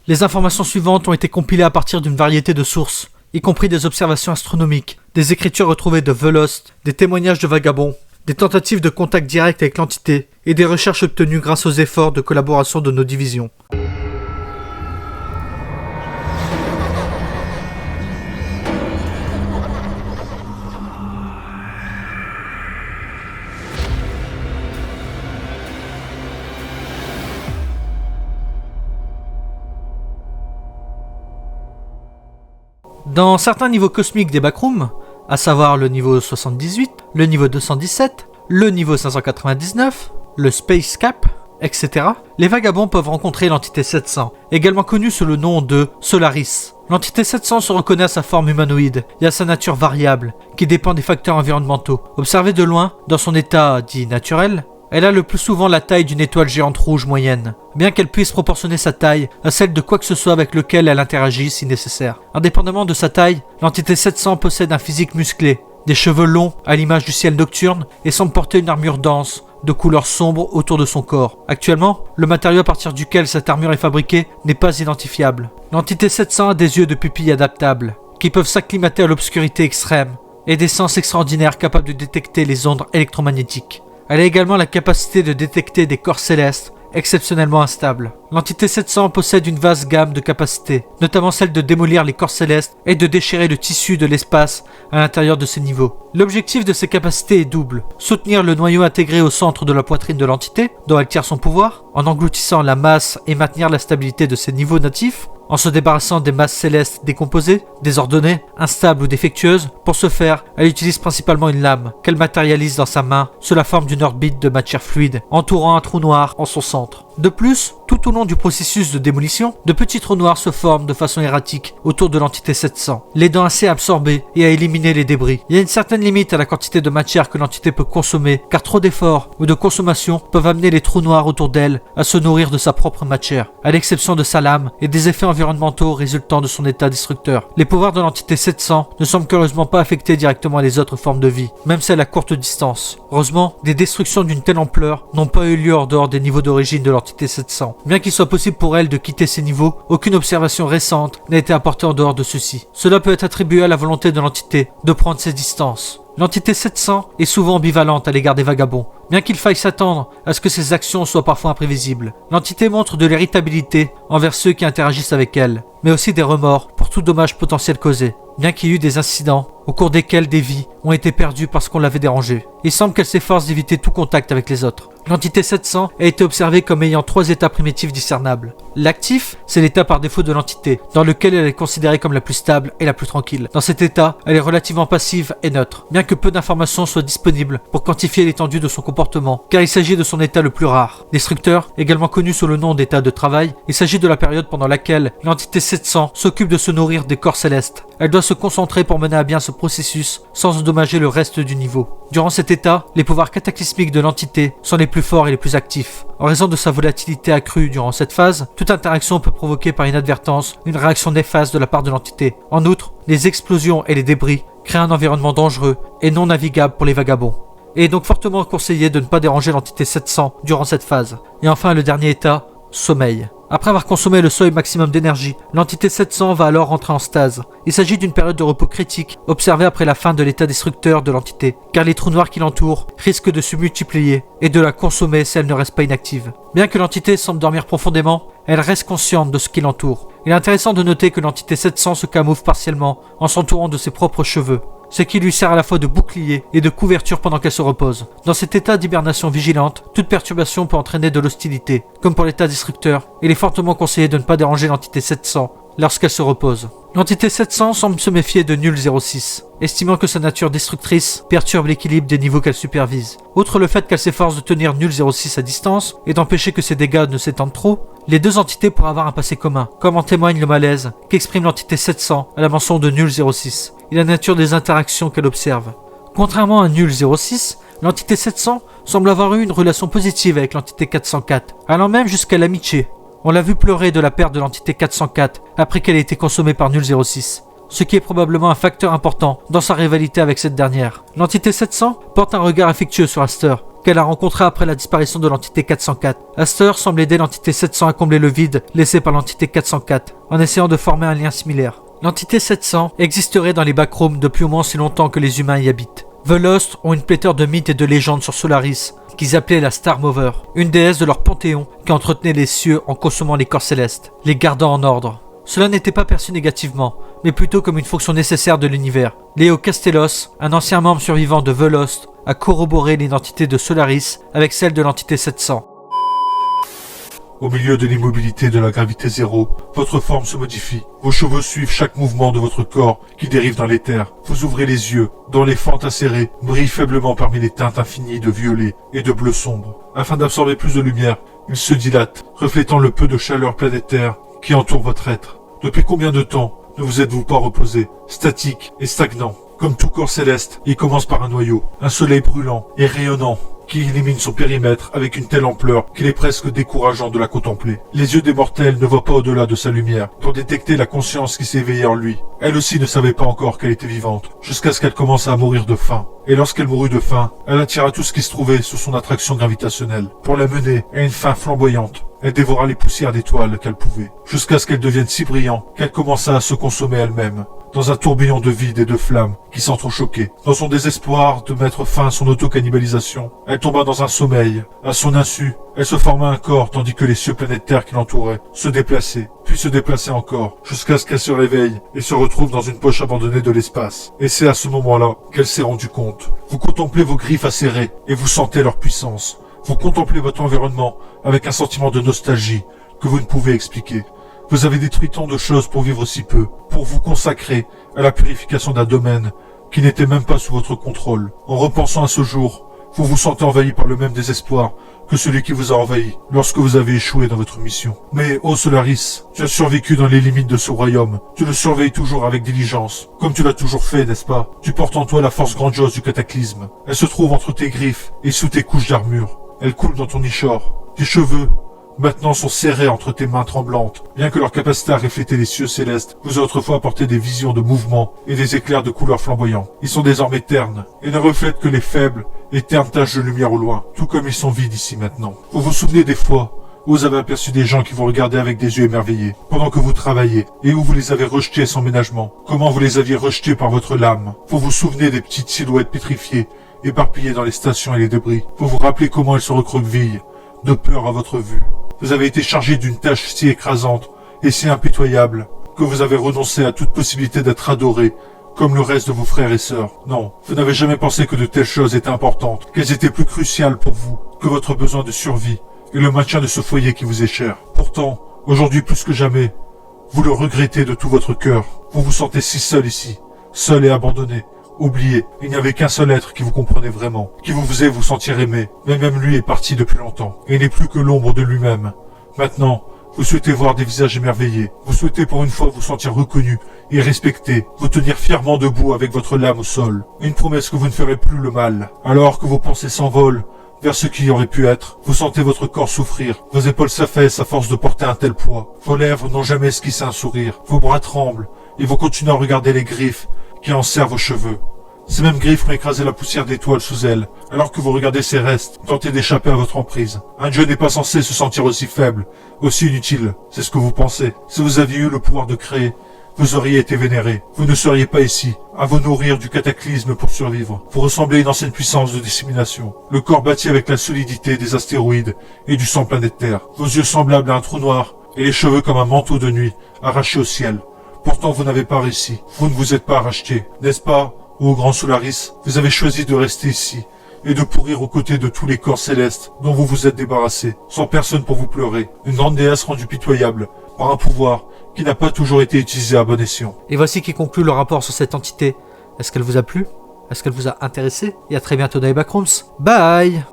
Les informations suivantes ont été compilées à partir d'une variété de sources, y compris des observations astronomiques, des écritures retrouvées de The Lost, des témoignages de vagabonds, des tentatives de contact direct avec l'entité et des recherches obtenues grâce aux efforts de collaboration de nos divisions. Dans certains niveaux cosmiques des backrooms, à savoir le niveau 78, le niveau 217, le niveau 599, le Space Cap, etc., les vagabonds peuvent rencontrer l'entité 700, également connue sous le nom de Solaris. L'entité 700 se reconnaît à sa forme humanoïde et à sa nature variable, qui dépend des facteurs environnementaux. Observée de loin, dans son état dit naturel, elle a le plus souvent la taille d'une étoile géante rouge moyenne, bien qu'elle puisse proportionner sa taille à celle de quoi que ce soit avec lequel elle interagit si nécessaire. Indépendamment de sa taille, l'entité 700 possède un physique musclé, des cheveux longs à l'image du ciel nocturne et semble porter une armure dense, de couleur sombre autour de son corps. Actuellement, le matériau à partir duquel cette armure est fabriquée n'est pas identifiable. L'entité 700 a des yeux de pupille adaptables, qui peuvent s'acclimater à l'obscurité extrême, et des sens extraordinaires capables de détecter les ondes électromagnétiques. Elle a également la capacité de détecter des corps célestes exceptionnellement instables. L'entité 700 possède une vaste gamme de capacités, notamment celle de démolir les corps célestes et de déchirer le tissu de l'espace à l'intérieur de ces niveaux. L'objectif de ces capacités est double: soutenir le noyau intégré au centre de la poitrine de l'entité, dont elle tire son pouvoir, en engloutissant la masse et maintenir la stabilité de ses niveaux natifs, en se débarrassant des masses célestes décomposées, désordonnées, instables ou défectueuses. Pour ce faire, elle utilise principalement une lame, qu'elle matérialise dans sa main sous la forme d'une orbite de matière fluide, entourant un trou noir en son centre. De plus, tout au long du processus de démolition, de petits trous noirs se forment de façon erratique autour de l'entité 700, l'aidant ainsi à absorber et à éliminer les débris. Il y a une certaine limite à la quantité de matière que l'entité peut consommer, car trop d'efforts ou de consommation peuvent amener les trous noirs autour d'elle à se nourrir de sa propre matière, à l'exception de sa lame et des effets environnementaux résultant de son état destructeur. Les pouvoirs de l'entité 700 ne semblent curieusement pas affecter directement les autres formes de vie, même celles à courte distance. Heureusement, des destructions d'une telle ampleur n'ont pas eu lieu hors dehors des niveaux d'origine de l'entité 700. Bien qu'il soit possible pour elle de quitter ces niveaux, aucune observation récente n'a été apportée en dehors de ceux-ci. Cela peut être attribué à la volonté de l'entité de prendre ses distances. L'entité 700 est souvent ambivalente à l'égard des vagabonds, bien qu'il faille s'attendre à ce que ses actions soient parfois imprévisibles. L'entité montre de l'irritabilité envers ceux qui interagissent avec elle, mais aussi des remords pour tout dommage potentiel causé, bien qu'il y ait eu des incidents au cours desquels des vies ont été perdues parce qu'on l'avait dérangée. Il semble qu'elle s'efforce d'éviter tout contact avec les autres. L'entité 700 a été observée comme ayant 3 états primitifs discernables. L'actif, c'est l'état par défaut de l'entité, dans lequel elle est considérée comme la plus stable et la plus tranquille. Dans cet état, elle est relativement passive et neutre, bien que peu d'informations soient disponibles pour quantifier l'étendue de son comportement, car il s'agit de son état le plus rare. Destructeur, également connu sous le nom d'état de travail, il s'agit de la période pendant laquelle l'entité 700 s'occupe de se nourrir des corps célestes. Elle doit se concentrer pour mener à bien ce processus sans endommager le reste du niveau. Durant cet état, les pouvoirs cataclysmiques de l'entité sont les plus forts et les plus actifs. En raison de sa volatilité accrue durant cette phase, toute interaction peut provoquer par inadvertance une réaction néfaste de la part de l'entité. En outre, les explosions et les débris créent un environnement dangereux et non navigable pour les vagabonds. Il est donc fortement conseillé de ne pas déranger l'entité 700 durant cette phase. Et enfin, le dernier état, sommeil. Après avoir consommé le seuil maximum d'énergie, l'entité 700 va alors rentrer en stase. Il s'agit d'une période de repos critique observée après la fin de l'état destructeur de l'entité, car les trous noirs qui l'entourent risquent de se multiplier et de la consommer si elle ne reste pas inactive. Bien que l'entité semble dormir profondément, elle reste consciente de ce qui l'entoure. Il est intéressant de noter que l'entité 700 se camoufle partiellement en s'entourant de ses propres cheveux, ce qui lui sert à la fois de bouclier et de couverture pendant qu'elle se repose. Dans cet état d'hibernation vigilante, toute perturbation peut entraîner de l'hostilité, comme pour l'état destructeur. Il est fortement conseillé de ne pas déranger l'entité 700 lorsqu'elle se repose. L'entité 700 semble se méfier de Nul 06, estimant que sa nature destructrice perturbe l'équilibre des niveaux qu'elle supervise. Outre le fait qu'elle s'efforce de tenir Nul 06 à distance et d'empêcher que ses dégâts ne s'étendent trop, les deux entités pourraient avoir un passé commun, comme en témoigne le malaise qu'exprime l'entité 700 à la mention de Nul 06 et la nature des interactions qu'elle observe. Contrairement à Nul 06, l'entité 700 semble avoir eu une relation positive avec l'entité 404, allant même jusqu'à l'amitié. On l'a vu pleurer de la perte de l'entité 404 après qu'elle ait été consommée par Nul 06. ce qui est probablement un facteur important dans sa rivalité avec cette dernière. L'entité 700 porte un regard affectueux sur Aster, qu'elle a rencontré après la disparition de l'entité 404. Aster semble aider l'entité 700 à combler le vide laissé par l'entité 404, en essayant de former un lien similaire. L'entité 700 existerait dans les backrooms depuis au moins aussi longtemps que les humains y habitent. The Lost ont une pléthore de mythes et de légendes sur Solaris, qu'ils appelaient la Star Mover, une déesse de leur panthéon qui entretenait les cieux en consommant les corps célestes, les gardant en ordre. Cela n'était pas perçu négativement, mais plutôt comme une fonction nécessaire de l'univers. Léo Castellos, un ancien membre survivant de The Lost, a corroboré l'identité de Solaris avec celle de l'entité 700. Au milieu de l'immobilité de la gravité zéro, votre forme se modifie. Vos cheveux suivent chaque mouvement de votre corps qui dérive dans l'éther. Vous ouvrez les yeux, dont les fentes acérées brillent faiblement parmi les teintes infinies de violet et de bleu sombre. Afin d'absorber plus de lumière, ils se dilatent, reflétant le peu de chaleur planétaire qui entoure votre être. Depuis combien de temps ne vous êtes-vous pas reposé, statique et stagnant? Comme tout corps céleste, il commence par un noyau, un soleil brûlant et rayonnant qui illumine son périmètre avec une telle ampleur qu'il est presque décourageant de la contempler. Les yeux des mortels ne voient pas au-delà de sa lumière pour détecter la conscience qui s'éveillait en lui. Elle aussi ne savait pas encore qu'elle était vivante, jusqu'à ce qu'elle commence à mourir de faim. Et lorsqu'elle mourut de faim, elle attira tout ce qui se trouvait sous son attraction gravitationnelle, pour la mener à une fin flamboyante. Elle dévora les poussières d'étoiles qu'elle pouvait, jusqu'à ce qu'elle devienne si brillante qu'elle commença à se consommer elle-même, dans un tourbillon de vide et de flammes qui s'entrechoquaient. Dans son désespoir de mettre fin à son auto-cannibalisation, elle tomba dans un sommeil. À son insu, elle se forma un corps tandis que les cieux planétaires qui l'entouraient se déplaçaient, puis se déplaçaient encore, jusqu'à ce qu'elle se réveille et se retrouve dans une poche abandonnée de l'espace. Et c'est à ce moment-là qu'elle s'est rendue compte. Vous contemplez vos griffes acérées et vous sentez leur puissance. Vous contemplez votre environnement avec un sentiment de nostalgie que vous ne pouvez expliquer. Vous avez détruit tant de choses pour vivre si peu, pour vous consacrer à la purification d'un domaine qui n'était même pas sous votre contrôle. En repensant à ce jour, vous vous sentez envahi par le même désespoir que celui qui vous a envahi lorsque vous avez échoué dans votre mission. Mais, ô Solaris, tu as survécu dans les limites de ce royaume. Tu le surveilles toujours avec diligence, comme tu l'as toujours fait, n'est-ce pas? Tu portes en toi la force grandiose du cataclysme. Elle se trouve entre tes griffes et sous tes couches d'armure. Elle coule dans ton ichor. Tes cheveux, maintenant, sont serrés entre tes mains tremblantes. Bien que leur capacité à refléter les cieux célestes vous a autrefois apporté des visions de mouvement et des éclairs de couleurs flamboyants. Ils sont désormais ternes et ne reflètent que les faibles et ternes taches de lumière au loin, tout comme ils sont vides ici maintenant. Vous vous souvenez des fois où vous avez aperçu des gens qui vous regardaient avec des yeux émerveillés pendant que vous travailliez et où vous les avez rejetés sans ménagement. Comment vous les aviez rejetés par votre lame. Vous vous souvenez des petites silhouettes pétrifiées éparpillées dans les stations et les débris. Vous vous rappelez comment elles se recroquevillent de peur à votre vue. Vous avez été chargé d'une tâche si écrasante et si impitoyable que vous avez renoncé à toute possibilité d'être adoré comme le reste de vos frères et sœurs. Non, vous n'avez jamais pensé que de telles choses étaient importantes, qu'elles étaient plus cruciales pour vous que votre besoin de survie et le maintien de ce foyer qui vous est cher. Pourtant, aujourd'hui plus que jamais, vous le regrettez de tout votre cœur. Vous vous sentez si seul ici, seul et abandonné. Oubliez, il n'y avait qu'un seul être qui vous comprenait vraiment, qui vous faisait vous sentir aimé, mais même lui est parti depuis longtemps, et n'est plus que l'ombre de lui-même. Maintenant, vous souhaitez voir des visages émerveillés, vous souhaitez pour une fois vous sentir reconnu et respecté, vous tenir fièrement debout avec votre lame au sol, une promesse que vous ne ferez plus le mal. Alors que vos pensées s'envolent vers ce qui aurait pu être, vous sentez votre corps souffrir, vos épaules s'affaissent à force de porter un tel poids, vos lèvres n'ont jamais esquissé un sourire, vos bras tremblent, et vous continuez à regarder les griffes qui enserrent vos cheveux. Ces mêmes griffes ont écrasé la poussière d'étoiles sous elles, alors que vous regardez ces restes, tentez d'échapper à votre emprise. Un dieu n'est pas censé se sentir aussi faible, aussi inutile, c'est ce que vous pensez. Si vous aviez eu le pouvoir de créer, vous auriez été vénéré. Vous ne seriez pas ici, à vous nourrir du cataclysme pour survivre. Vous ressemblez à une ancienne puissance de dissémination, le corps bâti avec la solidité des astéroïdes et du sang planétaire. Vos yeux semblables à un trou noir, et les cheveux comme un manteau de nuit, arrachés au ciel. Pourtant vous n'avez pas réussi, vous ne vous êtes pas racheté, n'est-ce pas? Ô grand Solaris, vous avez choisi de rester ici, et de pourrir aux côtés de tous les corps célestes dont vous vous êtes débarrassé, sans personne pour vous pleurer. Une grande déesse rendue pitoyable, par un pouvoir qui n'a pas toujours été utilisé à bon escient. Et voici qui conclut le rapport sur cette entité. Est-ce qu'elle vous a plu? Est-ce qu'elle vous a intéressé? Et à très bientôt dans les Backrooms. Bye!